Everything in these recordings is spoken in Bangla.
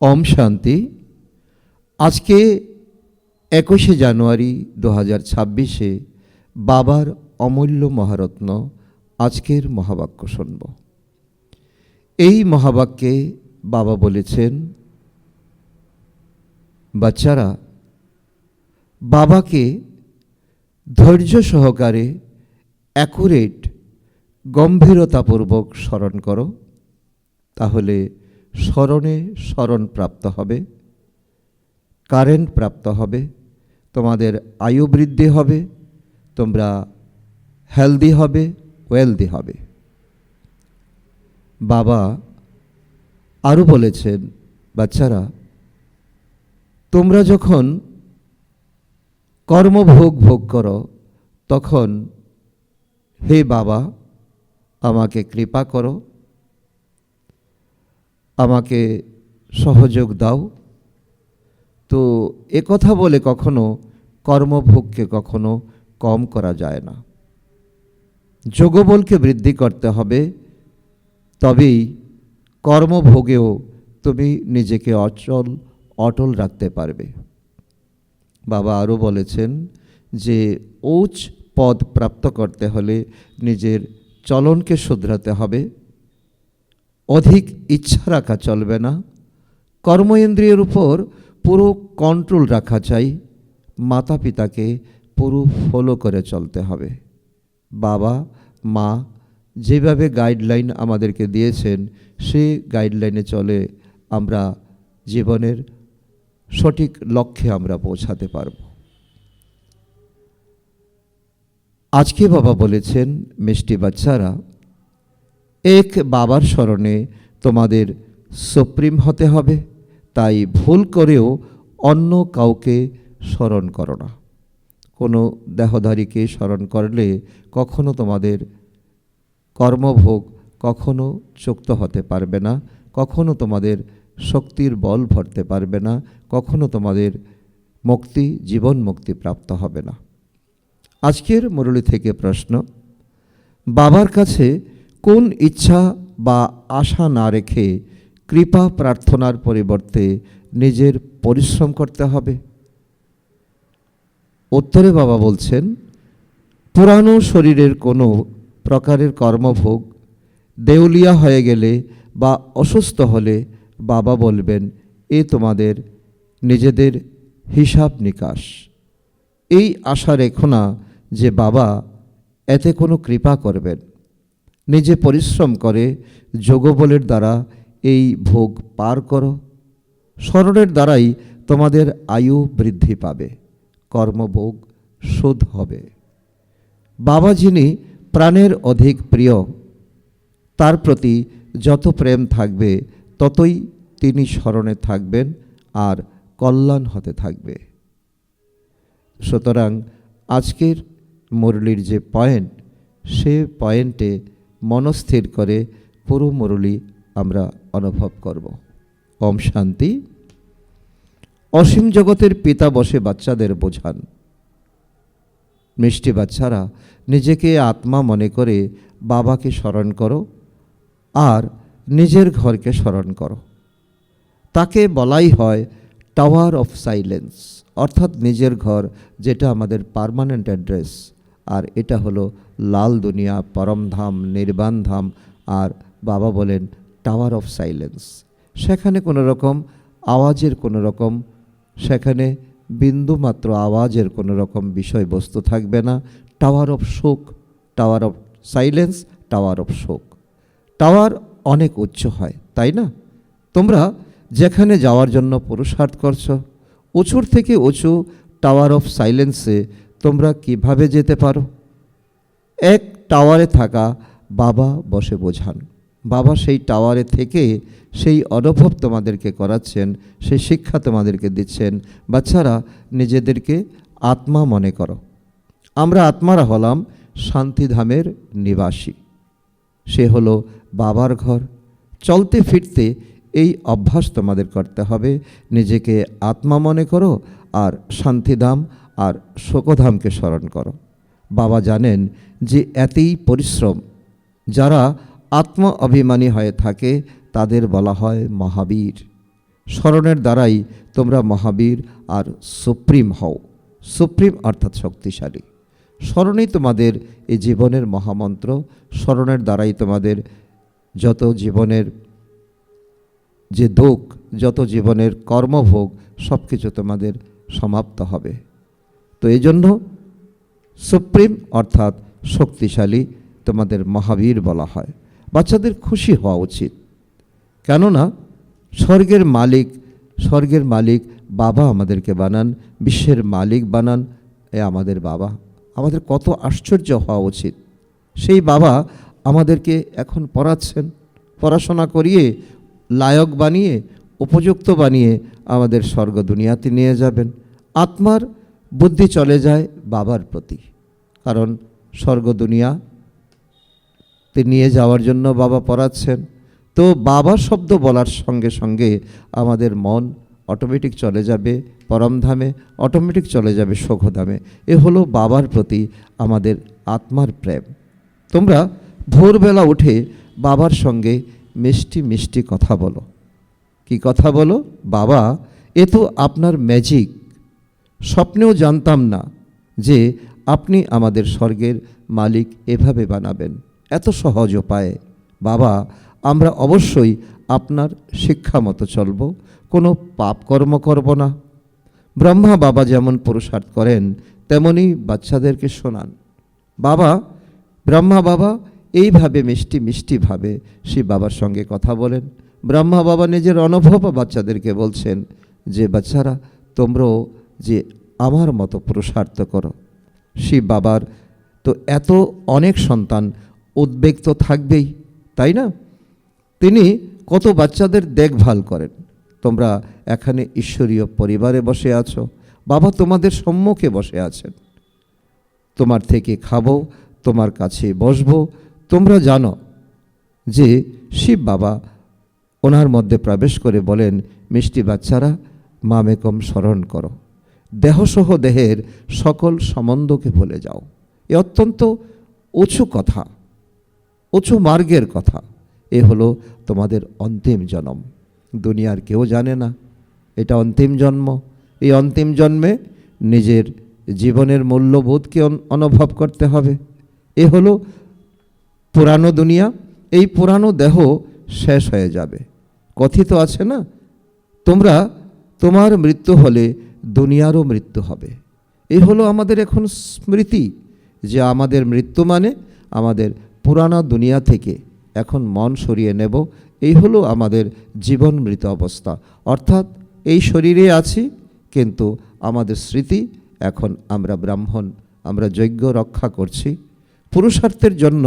ওম শান্তি। আজকে 21শে জানুয়ারি 2026-এ বাবার অমূল্য মহারত্ন আজকের মহাবাক্য শুনব। এই মহাবাক্যে বাবা বলেছেন, বাচ্চারা বাবাকে ধৈর্য সহকারে অ্যাকুরেট গম্ভীরতাপূর্বক স্মরণ করো, তাহলে স্মরণে স্মরণ প্রাপ্ত হবে, কারেন্ট প্রাপ্ত হবে, তোমাদের আয়ু বৃদ্ধি হবে, তোমরা হেলদি হবে, ওয়েলদি হবে। বাবা আরও বলেছেন, বাচ্চারা তোমরা যখন কর্মভোগ ভোগ করো তখন হে বাবা আমাকে কৃপা করো, আমাকে সহযোগ দাও। তো একথা বলে কখনো কর্মভোগকে কখনো কম করা যায় না, যোগবলকে বৃদ্ধি করতে হবে, তবেই কর্মভোগেও তুমি নিজেকে অটল রাখতে পারবে। বাবা আরও বলেছেন যে উচ্চ পদ প্রাপ্ত করতে হলে নিজের চলনকে শুধরাতে হবে, অধিক ইচ্ছা রাখা চলবে না, কর্ম ইন্দ্রিয়ের উপর পুরো কন্ট্রোল রাখা চাই, মাতা পিতাকে পুরো ফলো করে চলতে হবে। বাবা মা যেভাবে গাইডলাইন আমাদেরকে দিয়েছেন সেই গাইডলাইনে চলে আমরা জীবনের সঠিক লক্ষ্যে আমরা পৌঁছাতে পারব। আজকে বাবা বলেছেন, মিষ্টি বাচ্চারা, এক বাবার স্মরণে তোমাদের সুপ্রিম হতে হবে, তাই ভুল করেও অন্য কাউকে স্মরণ করো না। কোনো দেহধারীকে স্মরণ করলে কখনো তোমাদের কর্মভোগ কখনো চুক্ত হতে পারবে না, কখনো তোমাদের শক্তির বল ভরতে পারবে না, কখনো তোমাদের মুক্তি, জীবন মুক্তি প্রাপ্ত হবে না। আজকের মুরলী থেকে প্রশ্ন, বাবার কাছে কোন ইচ্ছা বা আশা না রেখে কৃপা প্রার্থনার পরিবর্তে নিজের পরিশ্রম করতে হবে? উত্তরে বাবা বলছেন, পুরানো শরীরের কোনো প্রকারের কর্মভোগ দেউলিয়া হয়ে গেলে বা অসুস্থ হলে বাবা বলবেন, এ তোমাদের নিজেদের হিসাব নিকাশ। এই আশা রেখো না যে বাবা এতে কোনো কৃপা করবেন। নিজে পরিশ্রম করে যোগবলের দ্বারা এই ভোগ পার করো। স্মরণের দ্বারাই তোমাদের আয়ু বৃদ্ধি পাবে, কর্মভোগ শোধ হবে। বাবা যিনি প্রাণের অধিক প্রিয়, তার প্রতি যত প্রেম থাকবে ততই তিনি স্মরণে থাকবেন আর কল্যাণ হতে থাকবে। সুতরাং আজকের মুরলীর যে পয়েন্ট, সে পয়েন্টে মনস্থির করে পুরো মুরলী আমরা অনুভব করব। ওম শান্তি। অসীম জগতের পিতা বসে বাচ্চাদের বোঝান। মিষ্টি বাচ্চারা নিজেকে আত্মা মনে করে বাবাকে স্মরণ করো আর নিজের ঘরকে স্মরণ করো। তাকে বলাই হয় টাওয়ার অফ সাইলেন্স, অর্থাৎ নিজের ঘর, যেটা আমাদের পার্মানেন্ট অ্যাড্রেস। আর এটা হলো লাল দুনিয়া, পরমধাম, নির্বাণ ধাম। আর বাবা বলেন টাওয়ার অফ সাইলেন্স। সেখানে কোনো রকম আওয়াজের কোনো রকম, সেখানে বিন্দুমাত্র আওয়াজের কোনো রকম বিষয়বস্তু থাকবে না। টাওয়ার অফ শোক, tower of silence, tower of শোক। টাওয়ার অনেক উচ্চ হয়, তাই না? তোমরা যেখানে যাওয়ার জন্য পুরুষার্থ করছো, উঁচুর থেকে উঁচু টাওয়ার অফ সাইলেন্সে তোমরা কিভাবে যেতে পারো? এক টাওয়ারে থাকা বাবা বসে বোঝান। বাবা সেই টাওয়ারে থেকে সেই অনুভব তোমাদেরকে করাচ্ছেন, সেই শিক্ষা তোমাদেরকে দিচ্ছেন। বাচ্চারা নিজেদেরকে আত্মা মনে করো। আমরা আত্মারা হলাম শান্তিধামের নিবাসী। সে হলো বাবার ঘর। চলতে ফিরতে এই অভ্যাস তোমাদের করতে হবে। নিজেকে আত্মা মনে করো আর শান্তিধাম আর শোকধামকে স্মরণ করো। বাবা জানেন যে এতেই পরিশ্রম। যারা আত্ম অভিমানী হয়ে থাকে তাদের বলা হয় মহাবীর। স্মরণের দ্বারাই তোমরা মহাবীর আর সুপ্রিম হও। সুপ্রিম অর্থাৎ শক্তিশালী। স্মরণই তোমাদের এই জীবনের মহামন্ত্র। স্মরণের দ্বারাই তোমাদের যত জীবনের যে দুঃখ, যত জীবনের কর্মভোগ সব কিছু তোমাদের সমাপ্ত হবে। তো এই জন্য সুপ্রিম অর্থাৎ শক্তিশালী তোমাদের মহাবীর বলা হয়। বাচ্চাদের খুশি হওয়া উচিত, কেননা স্বর্গের মালিক বাবা আমাদেরকে বানান, বিশ্বের মালিক বানান আমাদের বাবা। আমাদের কত আশ্চর্য হওয়া উচিত। সেই বাবা আমাদেরকে এখন পড়াচ্ছেন, পড়াশোনা করিয়ে লায়ক বানিয়ে উপযুক্ত বানিয়ে আমাদের স্বর্গ দুনিয়াতে নিয়ে যাবেন। আত্মার বুদ্ধি চলে যায় বাবার প্রতি, কারণ স্বর্গ দুনিয়াতে নিয়ে যাওয়ার জন্য বাবা পড়াচ্ছেন। তো বাবা শব্দ বলার সঙ্গে সঙ্গে আমাদের মন অটোমেটিক চলে যাবে পরমধামে, অটোমেটিক চলে যাবে সুখধামে। এ হলো বাবার প্রতি আমাদের আত্মার প্রেম। তোমরা ভোরবেলা উঠে বাবার সঙ্গে মিষ্টি মিষ্টি কথা বলো। কি কথা বলো? বাবা, এ তো আপনার ম্যাজিক। স্বপ্নেও জানতাম না যে আপনি আমাদের স্বর্গের মালিক এভাবে বানাবেন, এত সহজ উপায়ে। বাবা, আমরা অবশ্যই আপনার শিক্ষা মতো চলব, কোনো পাপ কর্ম করব না। ব্রহ্মা বাবা যেমন পুরুষার্থ করেন তেমনি বাচ্চাদেরকে শোনান। ব্রহ্মা বাবা এইভাবে মিষ্টি মিষ্টিভাবে শিব বাবার সঙ্গে কথা বলেন। ব্রহ্মা বাবা নিজের অনুভব বাচ্চাদেরকে বলছেন যে বাচ্চারা, তোমরাও যে আমার মতো পুরুষার্থ করো। শিব বাবার তো এত অনেক সন্তান, উদ্বেগ তো থাকবেই, তাই না? তিনি কত বাচ্চাদের দেখভাল করেন। তোমরা এখানে ঈশ্বরীয় পরিবারে বসে আছো, বাবা তোমাদের সম্মুখে বসে আছেন। তোমার থেকে খাবো, তোমার কাছে বসবো। তোমরা জানো যে শিব বাবা ওনার মধ্যে প্রবেশ করে বলেন, মিষ্টি বাচ্চারা, মামেকম স্মরণ করো, দেহসহ দেহের সকল সম্বন্ধকে ভুলে যাও। এ অত্যন্ত উঁচু কথা, উঁচু মার্গের কথা। এ হলো তোমাদের অন্তিম জন্ম। দুনিয়ার কেউ জানে না এটা অন্তিম জন্ম। এই অন্তিম জন্মে নিজের জীবনের মূল্যবোধকে অনুভব করতে হবে। এ হলো পুরানো দুনিয়া। এই পুরানো দেহ শেষ হয়ে যাবে। কথিত আছে না, তোমার মৃত্যু হলে দুনিয়ারও মৃত্যু হবে। এই হলো আমাদের এখন স্মৃতি যে আমাদের মৃত্যু মানে আমাদের পুরানা দুনিয়া থেকে এখন মন সরিয়ে নেব। এই হলো আমাদের জীবন মৃত অবস্থা। অর্থাৎ এই শরীরে আছি, কিন্তু আমাদের স্মৃতি এখন আমরা ব্রাহ্মণ, আমরা যজ্ঞ রক্ষা করছি। পুরুষার্থের জন্য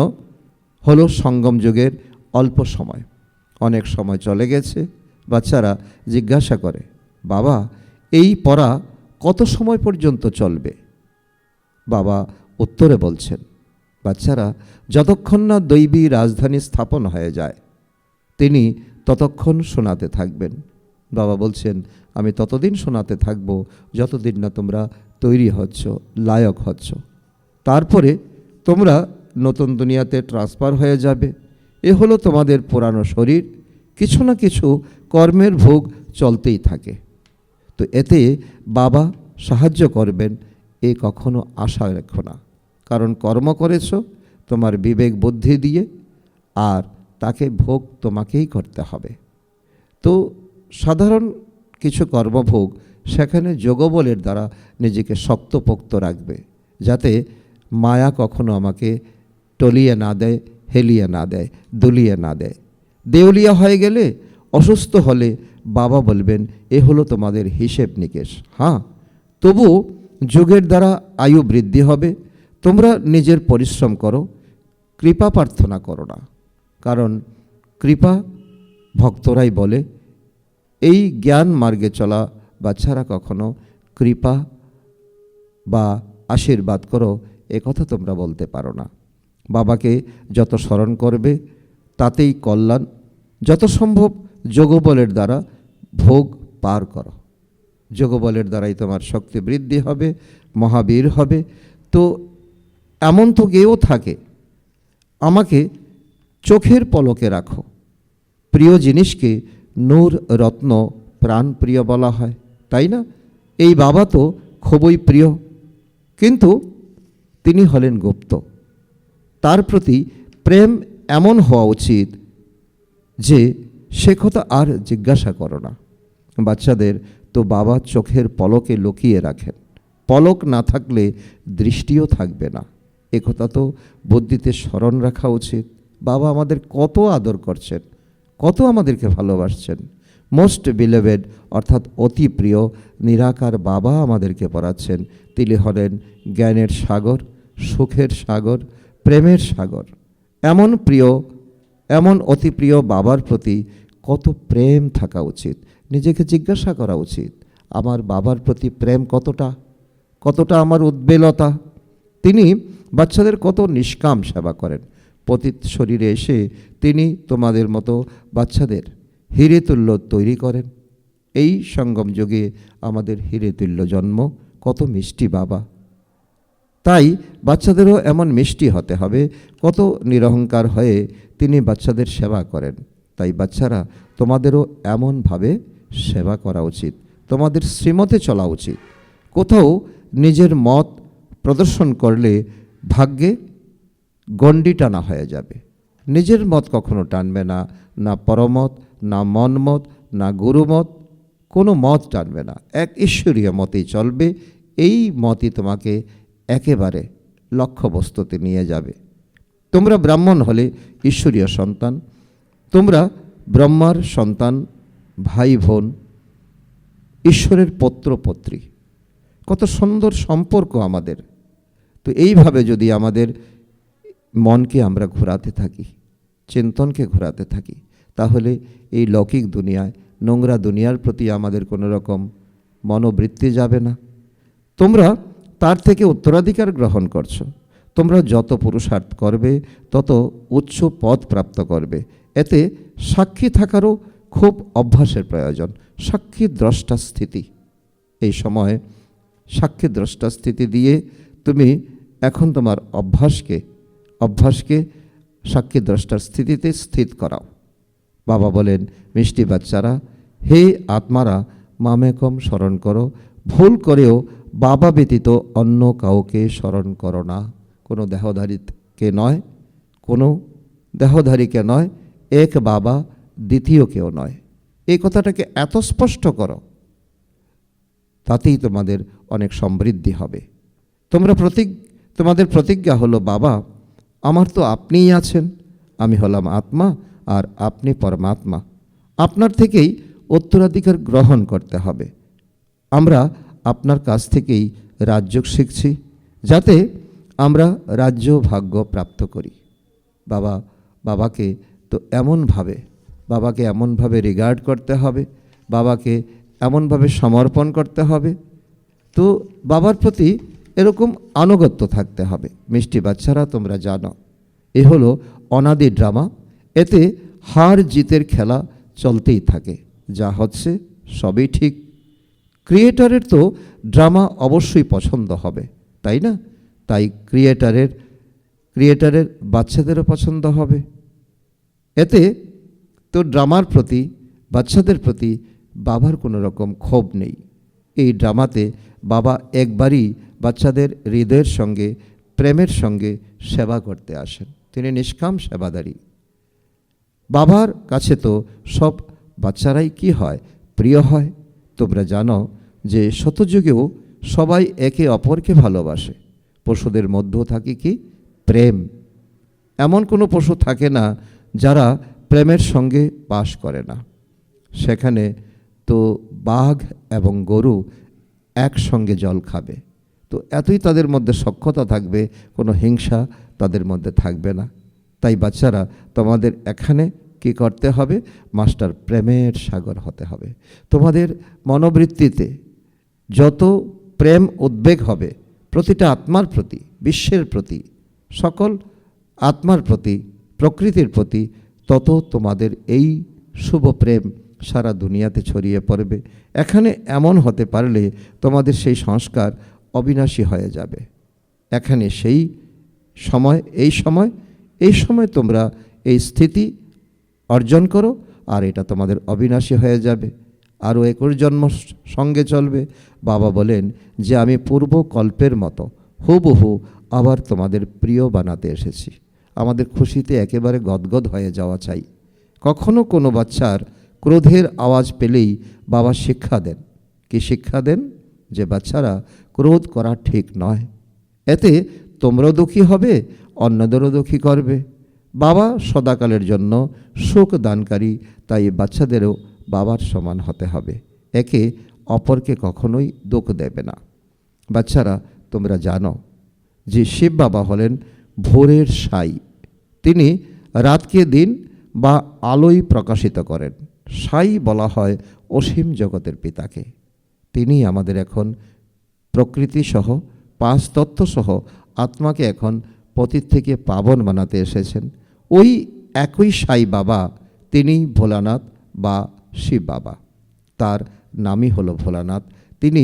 হলো সঙ্গম যুগের অল্প সময়, অনেক সময় চলে গেছে। বাচ্চারা জিজ্ঞাসা করে, বাবা এই পড়া কত সময় পর্যন্ত চলবে? বাবা উত্তরে বলছেন, বাচ্চারা যতক্ষণ না দৈবী রাজধানী স্থাপন হয়ে যায় তিনি ততক্ষণ শোনাতে থাকবেন। বাবা বলছেন, আমি ততদিন শোনাতে থাকব যতদিন না তোমরা তৈরি হচ্ছ, লায়ক হচ্ছ। তারপরে তোমরা নতুন দুনিয়াতে ট্রান্সফার হয়ে যাবে। এ হলো তোমাদের পুরানো শরীর। কিছু না কিছু কর্মের ভোগ চলতেই থাকে। তো এতে বাবা সাহায্য করবেন এ কখনো আশা রেখো না, কারণ কর্ম করেছ তোমার বিবেক বুদ্ধি দিয়ে, আর তাকে ভোগ তোমাকেই করতে হবে। তো সাধারণ কিছু কর্মভোগ সেখানে যোগবলের দ্বারা নিজেকে শক্তপোক্ত রাখবে, যাতে মায়া কখনো আমাকে টলিয়ে না দেয়, হেলিয়ে না দেয়, দুলিয়ে না দেয়। দেউলিয়া হয়ে গেলে, অসুস্থ হলে বাবা বলবেন, এ হলো তোমাদের হিসেব নিকেশ। হ্যাঁ, তবু যোগের দ্বারা আয়ু বৃদ্ধি হবে। তোমরা নিজের পরিশ্রম করো, কৃপা প্রার্থনা করো না, কারণ কৃপা ভক্তরাই বলে। এই জ্ঞান মার্গে চলা বাচ্চারা কখনো কৃপা বা আশীর্বাদ করো এ কথা তোমরা বলতে পারো না। বাবাকে যত স্মরণ করবে তাতেই কল্যাণ। যত সম্ভব যোগবলের দ্বারা ভোগ পার করো। যোগবলের দ্বারাই তোমার শক্তি বৃদ্ধি হবে, মহাবীর হবে। তো এমন তো কেউ থাকে, আমাকে চোখের পলকে রাখো, প্রিয় জিনিসকে নূর রত্ন প্রাণ প্রিয় বলা হয়, তাই না? এই বাবা তো খুবই প্রিয়, কিন্তু তিনি হলেন গুপ্ত। তার প্রতি প্রেম এমন হওয়া উচিত যে সে কথা আর জিজ্ঞাসা করো না। বাচ্চাদের তো বাবা চোখের পলকে লুকিয়ে রাখেন, পলক না থাকলে দৃষ্টিও থাকবে না। একথা তো বুদ্ধিতে স্মরণ রাখা উচিত। বাবা আমাদের কত আদর করছেন, কত আমাদেরকে ভালোবাসছেন। মোস্ট বিলেভেড অর্থাৎ অতি প্রিয় নিরাকার বাবা আমাদেরকে পড়াচ্ছেন। তিনি হলেন জ্ঞানের সাগর, সুখের সাগর, প্রেমের সাগর। এমন প্রিয়, এমন অতি প্রিয় বাবার প্রতি কত প্রেম থাকা উচিত। নিজেকে জিজ্ঞাসা করা উচিত, আমার বাবার প্রতি প্রেম কতটা, কতটা আমার উদ্বেলতা। তিনি বাচ্চাদের কত নিষ্কাম সেবা করেন। পতিত শরীরে এসে তিনি তোমাদের মতো বাচ্চাদের হিরে তুল্য তৈরি করেন। এই সঙ্গম যুগে আমাদের হিরে তুল্য জন্ম, কত মিষ্টি বাবা। তাই বাচ্চাদেরও এমন মিষ্টি হতে হবে, কত নিরহংকার হয়ে তিনি বাচ্চাদের সেবা করেন। তাই বাচ্চারা তোমাদেরও এমনভাবে সেবা করা উচিত, তোমাদের শ্রীমতে চলা উচিত। কোথাও নিজের মত প্রদর্শন করলে ভাগ্যে গণ্ডি টানা হয়ে যাবে। নিজের মত কখনো টানবে না, না পরমত, না মনমত, না গুরুমত, কোনো মত টানবে না। এক ঈশ্বরীয় মতেই চলবে। এই মতই তোমাকে একেবারে লক্ষ্যবস্তুতে নিয়ে যাবে। তোমরা ব্রাহ্মণ হলে ঈশ্বরীয় সন্তান, তোমরা ব্রহ্মার সন্তান, ভাই বোন, ঈশ্বরের পুত্র পত্রী। কত সুন্দর সম্পর্ক আমাদের। তো এইভাবে যদি আমাদের মনকে আমরা ঘোরাতে থাকি, চিন্তনকে ঘোরাতে থাকি, তাহলে এই লৌকিক দুনিয়ায়, নোংরা দুনিয়ার প্রতি আমাদের কোনো রকম মনোবৃত্তি যাবে না। তোমরা তার থেকে উত্তরাধিকার গ্রহণ করছো। তোমরা যত পুরুষার্থ করবে তত উচ্চ পদ প্রাপ্ত করবে। এতে সাক্ষী থাকারও খুব অভ্যাসের প্রয়োজন। সাক্ষী দ্রষ্টা স্থিতি, এই সময় সাক্ষী দ্রষ্টা স্থিতি দিয়ে তুমি এখন তোমার অভ্যাসকে সাক্ষী দ্রষ্টার স্থিতিতে স্থিত করাও। বাবা বলেন, মিষ্টি বাচ্চারা, হে আত্মারা, মামেকম স্মরণ করো। ভুল করেও বাবা ব্যতীত অন্য কাউকে স্মরণ করো না। কোনো দেহধারীকে নয়, কোনো দেহধারীকে নয়, এক বাবা, দ্বিতীয় কেউ নয়। এই কথাটাকে এত স্পষ্ট করো, তাতেই তোমাদের অনেক সমৃদ্ধি হবে। তোমাদের প্রতিজ্ঞা হলো, বাবা আমার তো আপনিই আছেন, আমি হলাম আত্মা আর আপনি পরমাত্মা। আপনার থেকেই উত্তরাধিকার গ্রহণ করতে হবে। আমরা আপনার কাছ থেকেই রাজ্য শিখছি, যাতে আমরা রাজ্য ভাগ্য প্রাপ্ত করি। বাবাকে এমনভাবে রিগার্ড করতে হবে, বাবাকে এমনভাবে সমর্পণ করতে হবে। তো বাবার প্রতি এরকম আনুগত্য থাকতে হবে। মিষ্টি বাচ্চারা, তোমরা জানো এ হলো অনাদি ড্রামা। এতে হার জিতের খেলা চলতেই থাকে। যা হচ্ছে সবই ঠিক। ক্রিয়েটারের তো ড্রামা অবশ্যই পছন্দ হবে, তাই না? তাই ক্রিয়েটারের বাচ্চাদেরও পছন্দ হবে। এতে তো ড্রামার প্রতি, বাচ্চাদের প্রতি বাবার কোনো রকম ক্ষোভ নেই। এই ড্রামাতে বাবা একবারই বাচ্চাদের হৃদয়ের সঙ্গে, প্রেমের সঙ্গে সেবা করতে আসেন। তিনি নিষ্কাম সেবাদারী। বাবার কাছে তো সব বাচ্চারাই কি হয়, প্রিয় হয়। তোমরা জানো যে শতযুগেও সবাই একে অপরকে ভালোবাসে। পশুদের মধ্যেও থাকে কি, প্রেম। এমন কোনো পশু থাকে না যারা প্রেমের সঙ্গে বাস করে না। সেখানে তো বাঘ এবং গরু একসঙ্গে জল খাবে। তো এতই তাদের মধ্যে সখ্যতা থাকবে, কোনো হিংসা তাদের মধ্যে থাকবে না। তাই বাচ্চারা, তোমাদের এখানে কি করতে হবে? মাস্টার প্রেমের সাগর হতে হবে। তোমাদের মনোবৃত্তিতে যত প্রেম উদ্বেগ হবে প্রতিটা আত্মার প্রতি, বিশ্বের প্রতি, সকল আত্মার প্রতি, প্রকৃতির প্রতি, তত তোমাদের এই শুভ প্রেম সারা দুনিয়াতে ছড়িয়ে পড়বে। এখানে এমন হতে পারলে তোমাদের সেই সংস্কার অবিনাশী হয়ে যাবে। এখানে এই সময় তোমরা এই স্থিতি অর্জন করো, আর এটা তোমাদের অবিনাশী হয়ে যাবে। আরও 21 জন্ম সঙ্গে চলবে। বাবা বলেন যে আমি পূর্ব কল্পের মতো হুবহু আবার তোমাদের প্রিয় বানাতে এসেছি। আমাদের খুশিতে একেবারে গদগদ হয়ে যাওয়া চাই। কখনো কোনো বাচ্চার ক্রোধের আওয়াজ পেলেই বাবা শিক্ষা দেন। কি শিক্ষা দেন? যে বাচ্চারা ক্রোধ করা ঠিক নয়, এতে তোমরাও দুঃখী হবে, অন্যদেরও দুঃখী করবে। বাবা সদাকালের জন্য সুখ দানকারী, তাই বাচ্চাদেরও বাবার সমান হতে হবে, একে অপরকে কখনোই দুঃখ দেবে না। বাচ্চারা, তোমরা জানো যে শিব বাবা হলেন ভোরের সাই। তিনি রাতকে দিন বা আলোয় প্রকাশিত করেন। সাই বলা হয় অসীম জগতের পিতাকে। তিনি আমাদের এখন প্রকৃতিসহ 5 তত্ত্বসহ আত্মাকে এখন পতিত থেকে পাবন বানাতে এসেছেন। ওই একই সাই বাবা, তিনি ভোলানাথ বা শিব বাবা। তার নামই হলো ভোলানাথ। তিনি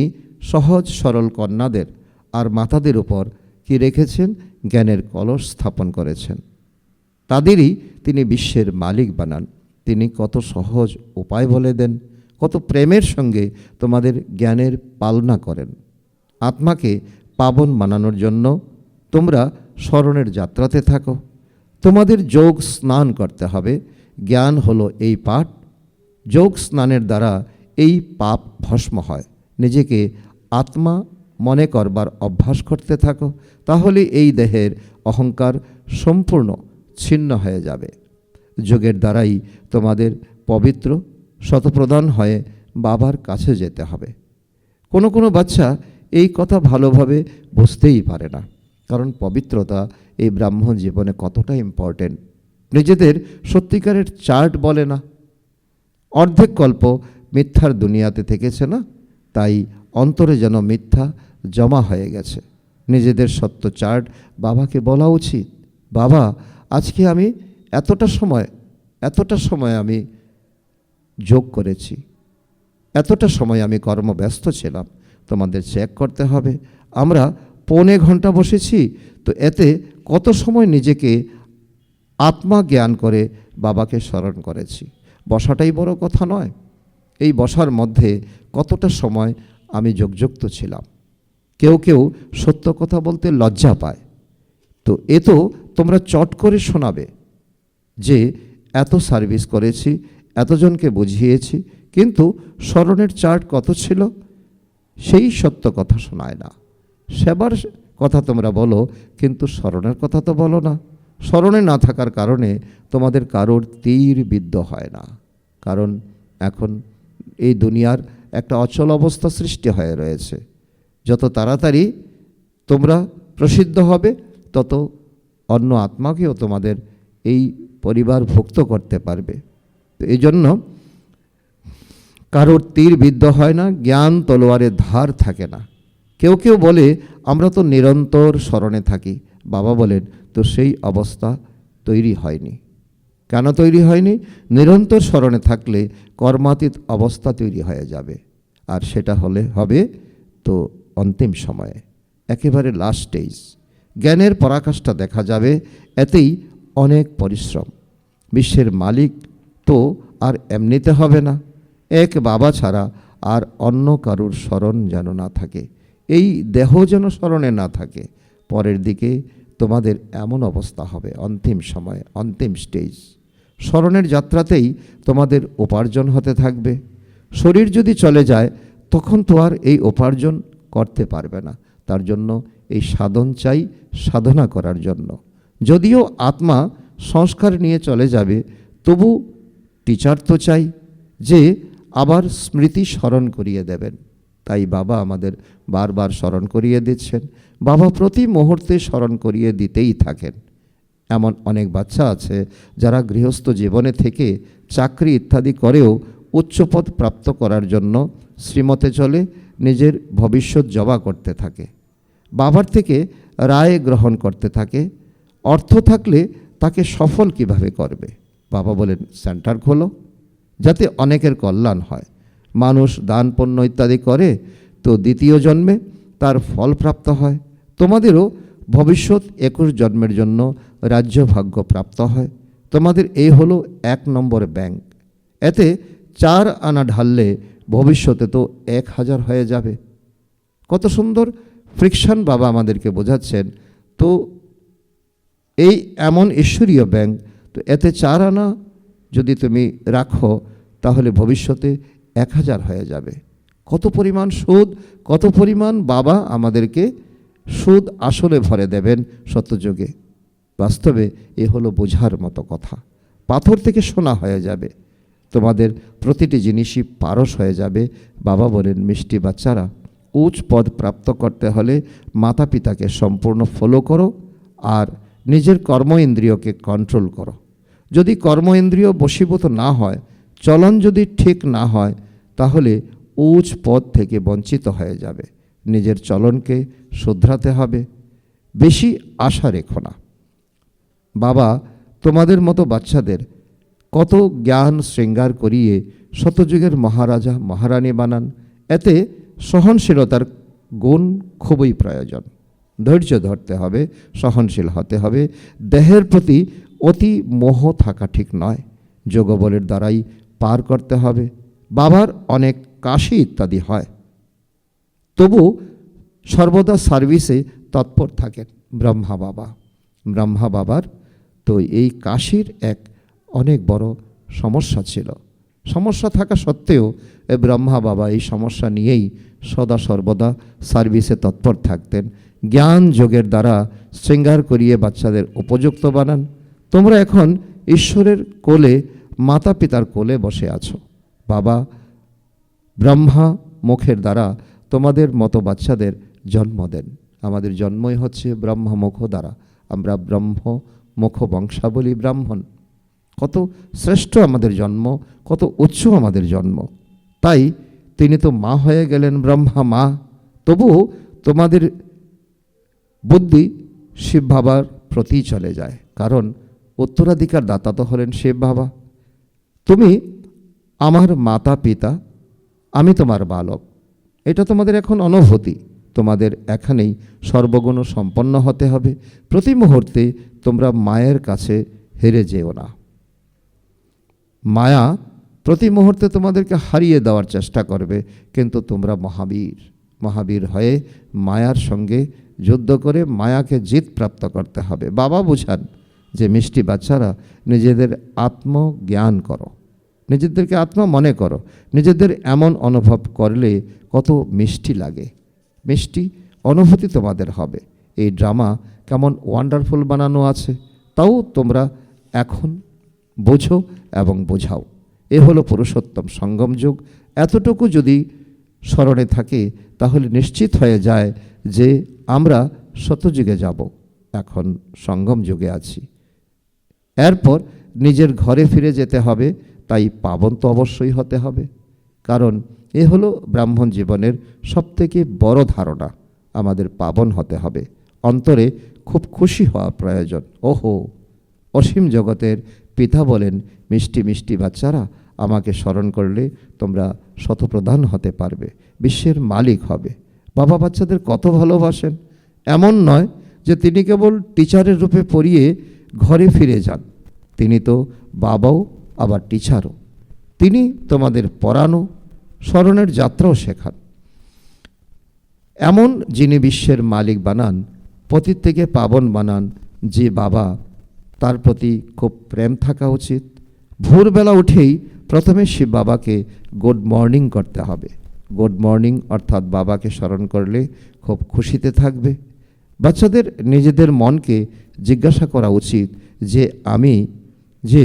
সহজ সরল কন্যাদের আর মাতাদের উপর কি রেখেছেন? জ্ঞানের কলস স্থাপন করেছেন। তাদেরই তিনি বিশ্বের মালিক বানান। তিনি কত সহজ উপায় বলে দেন, কত প্রেমের সঙ্গে তোমাদের জ্ঞানের পালনা করেন। আত্মাকে পাবন বানানোর জন্য তোমরা স্মরণের যাত্রাতে থাকো। তোমাদের যোগ স্নান করতে হবে। জ্ঞান হলো এই পাঠ। যোগ স্নানের দ্বারা এই পাপ ভস্ম হয়। নিজেকে আত্মা মনে করবার অভ্যাস করতে থাকো, তাহলে এই দেহের অহংকার সম্পূর্ণ ছিন্ন হয়ে যাবে। যোগের দ্বারাই তোমাদের পবিত্র শতপ্রধান হয়ে বাবার কাছে যেতে হবে। কোনো কোনো বাচ্চা এই কথা ভালোভাবে বুঝতেই পারে না, কারণ পবিত্রতা এই ব্রাহ্মণ জীবনে কতটা ইম্পর্টেন্ট নিজেদের সত্যিকারের চার্ট বলে না। অর্ধেক কল্প মিথ্যার দুনিয়াতে থেকেছে না, তাই অন্তরে যেন মিথ্যা জমা হয়ে গেছে। নিজেদের সত্য চার্ট বাবাকে বলা উচিত, বাবা আজকে আমি এতটা সময় আমি যোগ করেছি, এতটা সময় আমি কর্মব্যস্ত ছিলাম। তোমাদের চেক করতে হবে। আমরা 1.25 ঘন্টা বসেছি, তো এতে কত সময় নিজেকে আত্মা জ্ঞান করে বাবাকে স্মরণ করেছি। বসাটাই বড় কথা নয়, এই বসার মধ্যে কতটা সময় আমি যোগযুক্ত ছিলাম। কেউ কেউ সত্য কথা বলতে লজ্জা পায়, তো এ তো তোমরা চট করে শোনাবে যে এত সার্ভিস করেছি, এতজনকে বুঝিয়েছি, কিন্তু স্মরণের চার্ট কত ছিল? সেই সত্য কথা শোনায় না। সেবার কথা তোমরা বলো, কিন্তু স্মরণের কথা তো বলো না। স্মরণে না থাকার কারণে তোমাদের কারোর তীর বিদ্ধ হয় না, কারণ এখন এই দুনিয়ার একটা অচল অবস্থা সৃষ্টি হয়ে রয়েছে। যত তাড়াতাড়ি তোমরা প্রসিদ্ধ হবে, তত অন্য আত্মাকেও তোমাদের এই পরিবারভুক্ত করতে পারবে। তো এই জন্য কারোর তীর বিদ্ধ হয় না, জ্ঞান তলোয়ারের ধার থাকে না। কেউ কেউ বলে আমরা তো নিরন্তর স্মরণে থাকি। বাবা বলেন, তো সেই অবস্থা তৈরি হয়নি। কেন তৈরি হয়নি? নিরন্তর স্মরণে থাকলে কর্মাতীত অবস্থা তৈরি হয়ে যাবে, আর সেটা হবে তো অন্তিম সময়ে, একেবারে লাস্ট স্টেজ। জ্ঞানের পরাকাষ্ঠা দেখা যাবে, এতেই অনেক পরিশ্রম। বিশ্বের মালিক তো আর এমনিতে হবে না। এক বাবা ছাড়া আর অন্য কারুর স্মরণ যেন না থাকে, এই দেহ যেন স্মরণে না থাকে। পরের দিকে তোমাদের এমন অবস্থা হবে, অন্তিম সময়ে, অন্তিম স্টেজ। স্মরণের যাত্রাতেই তোমাদের উপার্জন হতে থাকবে। শরীর যদি চলে যায়, তখন তো আর এই উপার্জন করতে পারবে না। তার জন্য এই সাধন চাই, সাধনা করার জন্য। যদিও আত্মা সংস্কার নিয়ে চলে যাবে, তবু টিচার তো চাই, যে আবার স্মৃতি স্মরণ করিয়ে দেবেন। তাই বাবা আমাদের বারবার স্মরণ করিয়ে দিচ্ছেন। বাবা প্রতি মুহূর্তে স্মরণ করিয়ে দিতেই থাকেন। এমন অনেক বাচ্চা আছে যারা গৃহস্থ জীবনে থেকে চাকরি ইত্যাদি করেও উচ্চপদ প্রাপ্ত করার জন্য শ্রীমতে চলে নিজের ভবিষ্যৎ জবা করতে থাকে, বাবার থেকে রায় গ্রহণ করতে থাকে। অর্থ থাকলে তাকে সফল কিভাবে করবে? বাবা বলেন, সেন্টার খোলো, যাতে অনেকের কল্যাণ হয়। মানুষ দান পুণ্য ইত্যাদি করে, তো দ্বিতীয় জন্মে তার ফল প্রাপ্ত হয়। তোমাদেরও ভবিষ্যৎ 21 জন্মের জন্য রাজ্য ভাগ্য প্রাপ্ত হয়। তোমাদের এই হলো 1 নম্বর ব্যাংক। এতে 4 আনা ঢাললে ভবিষ্যতে তো 1000 হয়ে যাবে। কত সুন্দর ফ্রিকশন বাবা আমাদেরকে বোঝাচ্ছেন। তো এই এমন ঈশ্বরীয় ব্যাংক, তো এতে 4 আনা যদি তুমি রাখো তাহলে ভবিষ্যতে 1000 হয়ে যাবে। কত পরিমাণ সুদ, কত পরিমাণ বাবা আমাদেরকে সুদ আসলে ভরে দেবেন সত্যযুগে। বাস্তবে এ হলো বোঝার মতো কথা। পাথর থেকে সোনা হয়ে যাবে, তোমাদের প্রতিটি জিনিসই পারস হয়ে যাবে। বাবা বলেন, মিষ্টি বাচ্চারা, উচ্চ পদ প্রাপ্ত করতে হলে মাতা পিতাকে সম্পূর্ণ ফলো করো আর নিজের কর্ম ইন্দ্রিয়কে কন্ট্রোল করো। যদি কর্ম ইন্দ্রিয় বশীভূত না হয়, চলন যদি ঠিক না হয়, তাহলে উচ্চ পদ থেকে বঞ্চিত হয়ে যাবে। নিজের চলনকে শুধরাতে হবে। বেশি আশা রেখো না। বাবা তোমাদের মতো বাচ্চাদের কত জ্ঞান শৃঙ্গার করিয়ে শতযুগের মহারাজা মহারানী বানান। এতে সহনশীলতার গুণ খুবই প্রয়োজন। ধৈর্য ধরতে হবে, সহনশীল হতে হবে। দেহের প্রতি অতি মোহ থাকা ঠিক নয়। যোগবলের দ্বারাই পার করতে হবে। বাবার অনেক কাশি ইত্যাদি হয়, তবু সর্বদা সার্ভিসে তৎপর থাকেন ব্রহ্মা বাবা। ব্রহ্মা বাবার তো এই কাশির এক অনেক বড় সমস্যা ছিল। সমস্যা থাকা সত্ত্বেও ব্রহ্মা বাবা এই সমস্যা নিয়েই সদা সর্বদা সার্ভিসে তৎপর থাকতেন। জ্ঞান যোগের দ্বারা শৃঙ্গার করিয়ে বাচ্চাদের উপযুক্ত বানান। তোমরা এখন ঈশ্বরের কোলে, মাতা পিতার কোলে বসে আছো। বাবা ব্রহ্মা মুখের দ্বারা তোমাদের মতো বাচ্চাদের জন্ম দেন। আমাদের জন্মই হচ্ছে ব্রহ্মমুখ দ্বারা। আমরা ব্রহ্মমুখ বংশাবলী ব্রাহ্মণ। কত শ্রেষ্ঠ আমাদের জন্ম, কত উচ্চ আমাদের জন্ম। তাই তিনি তো মা হয়ে গেলেন, ব্রহ্মা মা। তবুও তোমাদের বুদ্ধি শিব বাবার প্রতি চলে যায়, কারণ উত্তরাধিকার দাতা তো হলেন শিব বাবা। তুমি আমার মাতা পিতা, আমি তোমার বালক, এটা তোমাদের এখন অনুভূতি। তোমাদের এখানেই সর্বগুণ সম্পন্ন হতে হবে। প্রতি মুহূর্তে তোমরা মায়ের কাছে হেরে যেও না। মায়া প্রতি মুহূর্তে তোমাদেরকে হারিয়ে দেওয়ার চেষ্টা করবে, কিন্তু তোমরা মহাবীর। মহাবীর হয়ে মায়ার সঙ্গে যুদ্ধ করে মায়াকে জিত প্রাপ্ত করতে হবে। বাবা বুঝান যে মিষ্টি বাচ্চারা, নিজেদের আত্মজ্ঞান করো, নিজেদেরকে আত্মা মনে করো। নিজেদের এমন অনুভব করলে কত মিষ্টি লাগে, মিষ্টি অনুভূতি তোমাদের হবে। এই ড্রামা কেমন ওয়ান্ডারফুল বানানো আছে, তাও তোমরা এখন বোঝো এবং বোঝাও। এ হলো পুরুষোত্তম সঙ্গম যুগ। এতটুকু যদি স্মরণে থাকে তাহলে নিশ্চিত হয়ে যায় যে আমরা সত্যযুগে যাব, এখন সঙ্গম যুগে আছি। এরপর নিজের ঘরে ফিরে যেতে হবে। তাই পাবন তো অবশ্যই হতে হবে, কারণ এ হলো ব্রাহ্মণ জীবনের সবথেকে বড় ধারণা। আমাদের পাবন হতে হবে, অন্তরে খুব খুশি হওয়া প্রয়োজন। ওহো, অসীম জগতের পিতা বলেন, মিষ্টি মিষ্টি বাচ্চারা, আমাকে স্মরণ করলে তোমরা শতপ্রধান হতে পারবে, বিশ্বের মালিক হবে। বাবা বাচ্চাদের কত ভালোবাসেন। এমন নয় যে তিনি কেবল টিচারের রূপে পড়িয়ে ঘরে ফিরে যান। তিনি তো বাবাও আবার টিচারও। তিনি তোমাদের পড়ানো, স্মরণের যাত্রাও শেখান। এমন যিনি বিশ্বের মালিক বানান, পতিত থেকে পাবন বানান, যে বাবা, তার প্রতি খুব প্রেম থাকা উচিত। ভোরবেলা উঠেই প্রথমে শিব বাবাকে গুড মর্নিং করতে হবে। গুড মর্নিং অর্থাৎ বাবাকে স্মরণ করলে খুব খুশিতে থাকবে। বাচ্চাদের নিজেদের মনকে জিজ্ঞাসা করা উচিত যে আমি যে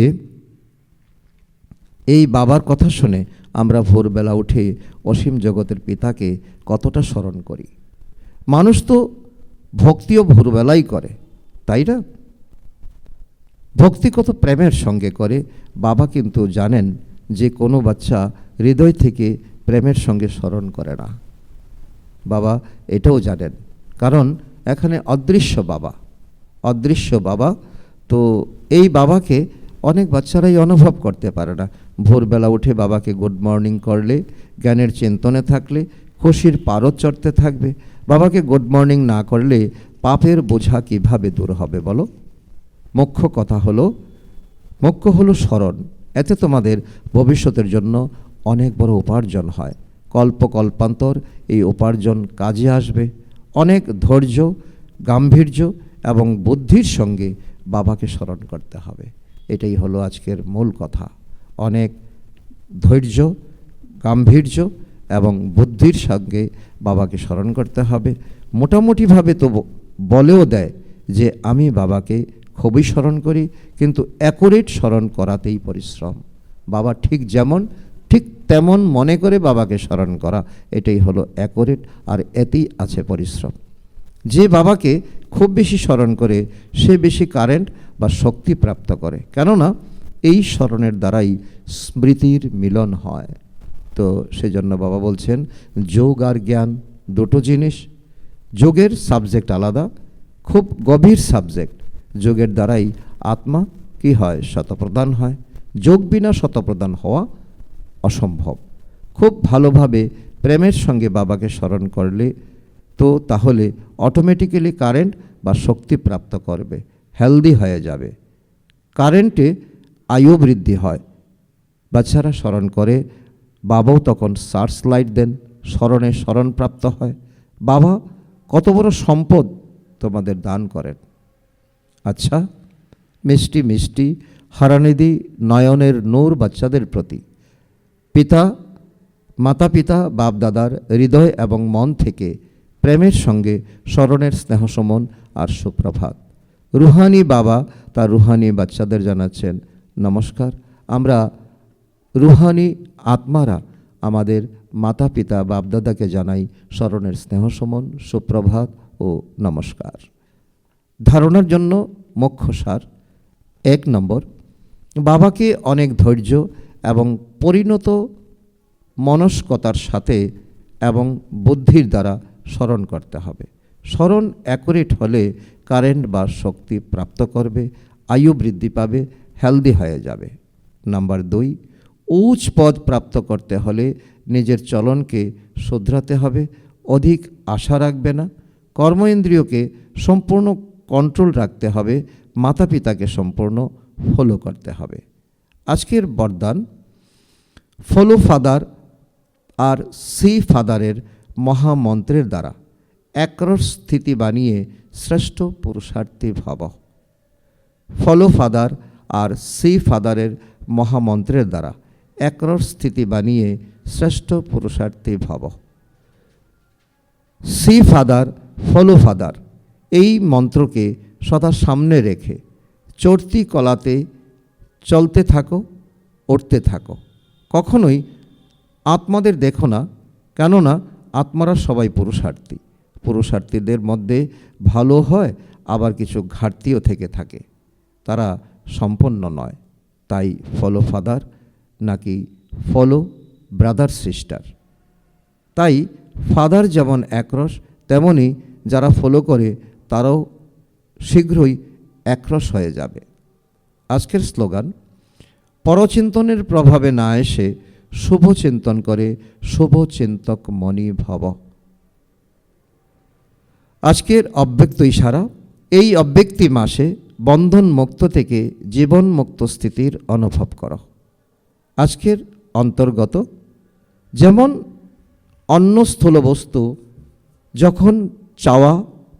এই বাবার কথা শুনে আমরা ভোরবেলা উঠে অসীম জগতের পিতাকে কতটা স্মরণ করি। মানুষ তো ভক্তিও ভোরবেলাই করে, তাই না? ভক্তি কত প্রেমের সঙ্গে করে। বাবা কিন্তু জানেন যে কোনো বাচ্চা হৃদয় থেকে প্রেমের সঙ্গে স্মরণ করে না। বাবা এটাও জানেন, কারণ এখানে অদৃশ্য বাবা, অদৃশ্য বাবা। তো এই বাবাকে অনেক বাচ্চারাই অনুভব করতে পারে না। ভোরবেলা উঠে বাবাকে গুড মর্নিং করলে, জ্ঞানের চিন্তনে থাকলে খুশির পারদ চড়তে থাকবে। বাবাকে গুড মর্নিং না করলে পাপের বোঝা কিভাবে দূর হবে বলো? মুখ্য হলো স্মরণ। এতে তোমাদের ভবিষ্যতের জন্য অনেক বড় উপার্জন হয়। কল্পান্তর এই উপার্জন কাজে আসবে। অনেক ধৈর্য, গাম্ভীর্য এবং বুদ্ধির সঙ্গে বাবাকে স্মরণ করতে হবে। এটাই হলো আজকের মূল কথা। অনেক ধৈর্য, গাম্ভীর্য এবং বুদ্ধির সঙ্গে বাবাকে স্মরণ করতে হবে। মোটামুটিভাবে তো বলেও দেয় যে আমি বাবাকে খুবই স্মরণ করি, কিন্তু অ্যাকুরেট স্মরণ করাতেই পরিশ্রম। বাবা ঠিক যেমন ঠিক তেমন মনে করে বাবাকে স্মরণ করা, এটাই হলো অ্যাকুরেট, আর এতেই আছে পরিশ্রম। যে বাবাকে খুব বেশি স্মরণ করে সে বেশি কারেন্ট বা শক্তি প্রাপ্ত করে, কেননা এই স্মরণের দ্বারাই স্মৃতির মিলন হয়। তো সেজন্য বাবা বলছেন যোগ আর জ্ঞান দুটো জিনিস। যোগের সাবজেক্ট আলাদা, খুব গভীর সাবজেক্ট। যোগের দ্বারাই আত্মা কি হয়? শতপ্রধান হয়। যোগ বিনা শতপ্রধান হওয়া অসম্ভব। খুব ভালোভাবে প্রেমের সঙ্গে বাবাকে স্মরণ করলে তো তাহলে অটোমেটিক্যালি কারেন্ট বা শক্তি প্রাপ্ত করবে, হেলদি হয়ে যাবে। কারেন্টে আয়ু বৃদ্ধি হয়। বাচ্চারা স্মরণ করে, বাবাও তখন সার্চ লাইট দেন, স্মরণে স্মরণ প্রাপ্ত হয়। বাবা কত বড় সম্পদ তোমাদের দান করেন। আচ্ছা, মিষ্টি মিষ্টি হারানিধি নয়নের নূর বাচ্চাদের প্রতি মাতা পিতা বাপ দাদার হৃদয় এবং মন থেকে প্রেমের সঙ্গে স্মরণের স্নেহসমন আর সুপ্রভাত। রুহানি বাবা তার রুহানি বাচ্চাদের জানাচ্ছেন নমস্কার। আমরা রুহানি আত্মারা আমাদের মাতা পিতা বাপদাদাকে জানাই স্মরণের স্নেহসমন, সুপ্রভাত ও নমস্কার। ধারণার জন্য মুখ্য সার: 1 নম্বর, বাবাকে অনেক ধৈর্য এবং পরিণত মনস্কতার সাথে এবং বুদ্ধির দ্বারা স্মরণ করতে হবে। স্মরণ অ্যাকুরেট হলে কারেন্ট বা শক্তি প্রাপ্ত করবে, আয়ু বৃদ্ধি পাবে, হেলদি হয়ে যাবে। নাম্বার 2, উচ্চ পদ প্রাপ্ত করতে হলে নিজের চলনকে শুধরাতে হবে, অধিক আশা রাখবে না। কর্ম ইন্দ্রিয়কে সম্পূর্ণ কন্ট্রোল রাখতে হবে, মাতা পিতাকে সম্পূর্ণ ফলো করতে হবে। আজকের বরদান: ফলো ফাদার আর সি ফাদারের মহামন্ত্রের দ্বারা একরস স্থিতি বানিয়ে শ্রেষ্ঠ পুরুষার্থী ভব। ফলো ফাদার আর সি ফাদারের মহামন্ত্রের দ্বারা একরস স্থিতি বানিয়ে শ্রেষ্ঠ পুরুষার্থী ভব। সি ফাদার, ফলো ফাদার, এই মন্ত্রকে সদা সামনে রেখে চড়তি কলাতে চলতে থাকো, উঠতে থাকো। কখনোই আত্মাদের দেখো না, কেননা আত্মারা সবাই পুরুষার্থী। পুরুষার্থীদের মধ্যে ভালো হয়, আবার কিছু ঘাটতিও থেকে থাকে, তারা সম্পন্ন নয়। তাই ফলো ফাদার নাকি ফলো ব্রাদার সিস্টার। তাই ফাদার যেমন একরস, তেমনি যারা ফলো করে তারাও শীঘ্রই একরস হয়ে যাবে। আজকের স্লোগান: পরচিন্তনের প্রভাবে না এসে শুভ চিন্তন করে শুভচিন্তক মনি ভব। আজকের অব্যক্ত ইশারা: এই অব্যক্তি মাসে বন্ধন মুক্ত থেকে জীবন মুক্ত স্থিতির অনুভব করো। আজকের অন্তর্গত: যেমন অন্য স্থূল বস্তু যখন চাওয়া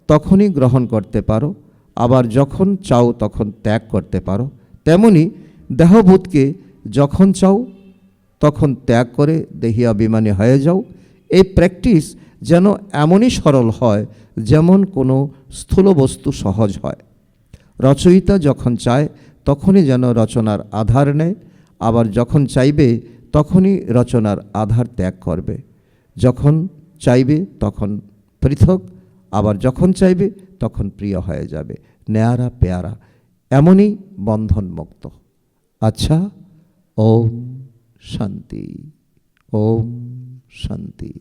তখনই গ্রহণ করতে পারো, আবার যখন চাও তখন ত্যাগ করতে পারো, তেমনি দেহভূতকে যখন চাও তখন ত্যাগ করে দেহি অভিমানী হয়ে যাও। এই প্র্যাকটিস যেন এমনই সরল হয় যেমন কোনো স্থূল বস্তু সহজ হয়। রচয়িতা যখন চায় তখনই যেন রচনার আধার নেয়, আবার যখন চাইবে তখনই রচনার আধার ত্যাগ করবে। যখন চাইবে তখন পৃথক, আবার যখন চাইবে তখন প্রিয় হয়ে যাবে, ন্যায়ারা পেয়ারা, এমনই বন্ধন মুক্ত। আচ্ছা, ওম শান্তি, ওম শান্তি।